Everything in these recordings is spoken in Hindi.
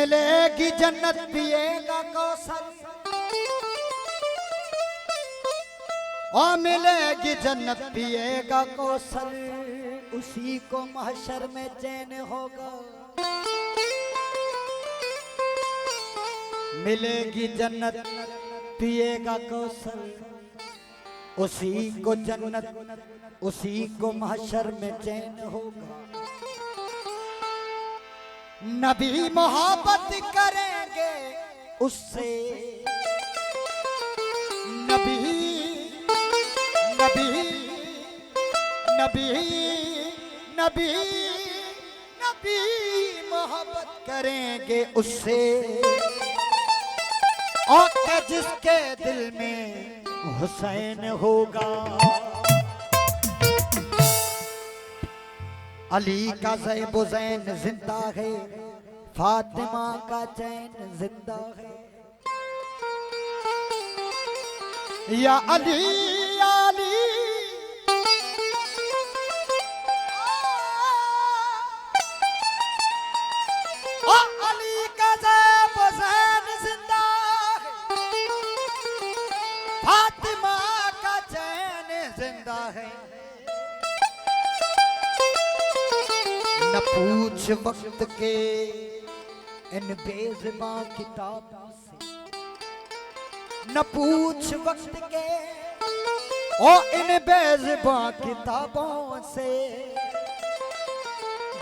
मिलेगी जन्नत पिएगा कौसर, और मिलेगी जन्नत पिएगा कौसर, उसी को महशर में चैन होगा। मिलेगी जन्नत पिएगा कौसर, उसी को जन्नत, उसी को महशर में चैन होगा। नबी मोहब्बत करेंगे उससे, नबी नबी नबी नबी नबी मोहब्बत करेंगे उससे, और के जिसके दिल में हुसैन होगा। अली का ज़ैब ज़ैन जिंदा है, फातिमा का चैन जिंदा है। या अली या अली, अली का ज़ैब ज़ैन जिंदा है, फातिमा का चैन जिंदा है। न पूछ वक्त के इन बेज़ुबां किताबों से, न पूछ वक्त के ओ इन बेज़ुबां किताबों से।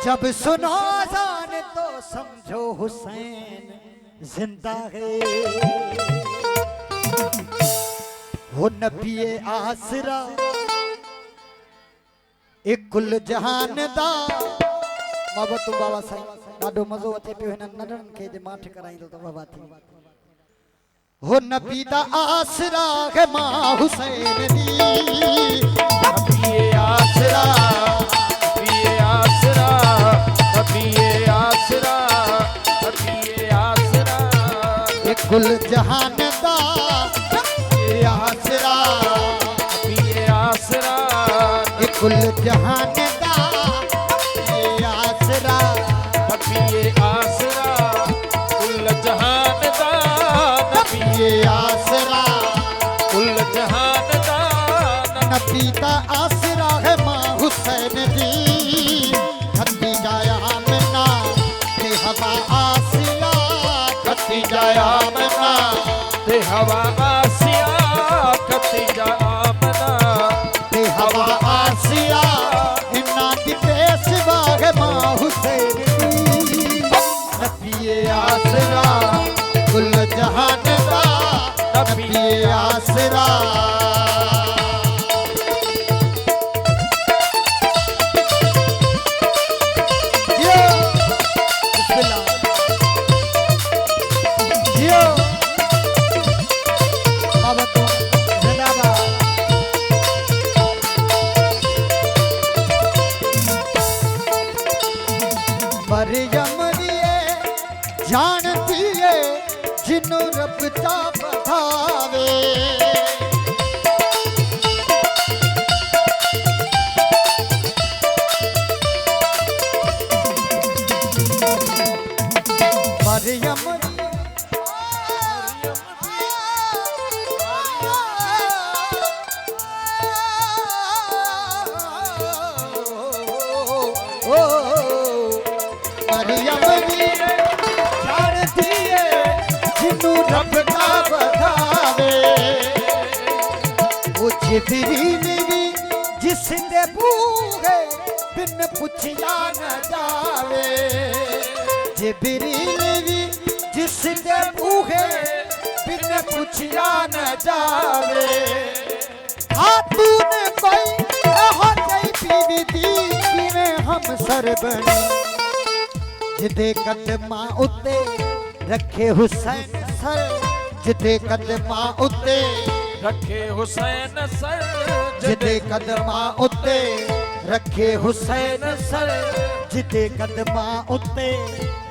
जब सुनो अज़ान तो समझो हुसैन जिंदा है। हो नबी आसरा एक कुल जहान दा, मोहब्बत बाबा साईं ॾाढो मज़ो अचे पियो हिननि नंढनि खे जे माठ कराईंदो त बाबा थी। हो नबी दा आसरा है मां हुसैन दी, नबी आसरा, नबी आसरा, नबी आसरा, नबी आसरा, एक कुल जहान दा नबी आसरा, नबी आसरा, एक कुल जहान दा आसरा, नबी आसरा, कुल जहान दा नबी आसरा, कुल जहान दा नबी दा आसरा है मां हुसैन दी। खदीजा आमना ते हवा आसिया, खदीजा आमना ते हवा आसिया, खदीजा आमना ते हवा आसिया, इन्ना दी पेशवा है मां हुसैन दी। नबी आसरा कुल जहान दा नबी आसरा। मरियम दिए जानती है जिन्हों रब चा बधावे, मरियम जानती है जिन्हों रब का बधावे। वो जिबरील भी जिसने बूहे बिन पुछिया न जावे, जिबरील भी जिसने बूहे बिन पुछिया न जावे। खातून कोई हो जाई बीवी दी किवें हम सर बने, जिदे कदमां उत्ते रखे हुसैन सर, जिदे कदमां उत्ते रखे हुसैन सर, जिदे कदमां उत्ते रखे हुसैन सर, जिदे कदमां उत्ते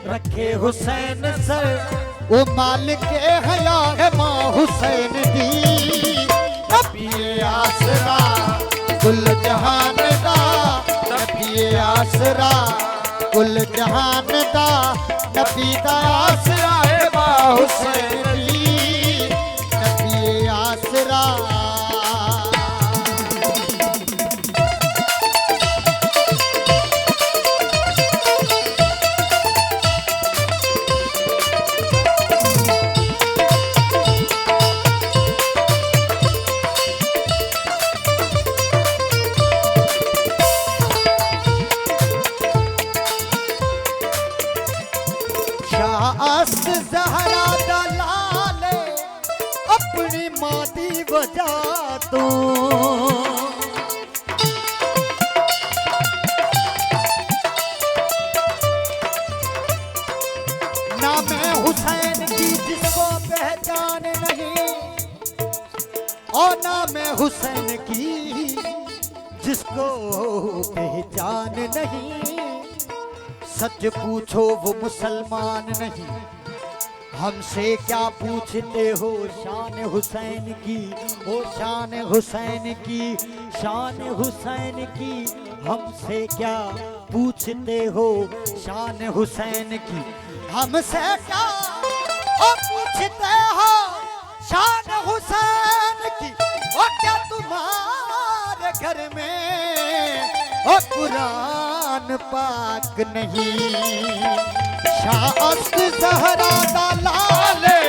रखे हुसैन सर। ओ मालिक हया है मां हुसैन दी। नबी आसरा कुल जहान दा नबी आसरा, कुल जहान दा नबी दा आसरा है मां हुसैन दी नबी आसरा। शाअस्त ज़हरा दा लाले अपनी मां दी वजह तो नाम है हुसैन की जिसको पहचान नहीं और नाम है हुसैन की जिसको पहचान नहीं। सच पूछो वो मुसलमान नहीं, हमसे क्या पूछते हो शान हुसैन की, ओ शान हुसैन की, शान हुसैन की, हमसे क्या पूछते हो शान हुसैन की, हमसे क्या ओ पूछते हो शान हुसैन की। ओ क्या तुम्हारे घर में ओ कुरान पाक नहीं। शाअस्त ज़हरा दा लाले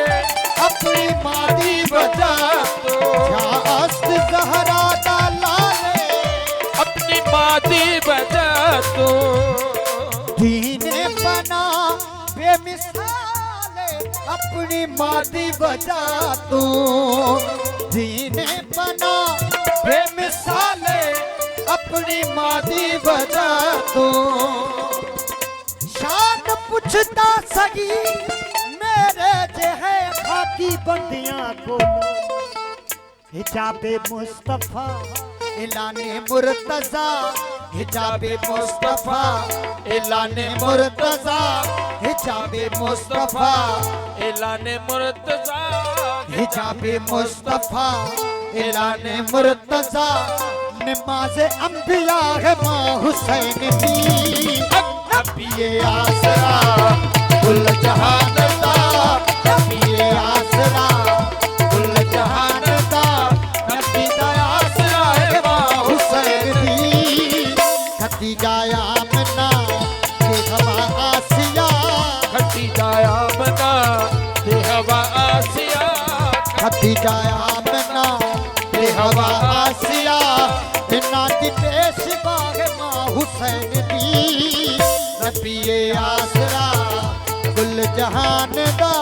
अपनी मादी वजह तो शाअस्त ज़हरा दा लाले अपनी मादी वजह तो दीने बना बेमिसाले अपनी मादी वजह तो दीने बना बेमिसाले अपनी मादी वजह तो। शान पूछता सगी मेरे जे है खाकी बंदियां को हिजाबे मुस्तफा ऐलाने मुर्तजा हिजाबे मुस्तफा ऐलाने मुर्तजा हिजाबे मुस्तफा ऐलाने मुर्तजा हिजाबे मुस्तफा ऐलाने मुर्तजा। नमाज़ अंबिया है मां हुसैन की नबी आसरा कुल जहान दा नबी आसरा कुल जहान दा नबी दा आसरा है मां हुसैन दी। खदीजा आमना ते हवा आसिया खदीजा आमना ते हवा आसिया खदीजा आमना ते हवा आसिया नाती पेशवा है मां हुसैन दी नबी आसरा कुल जहान दा।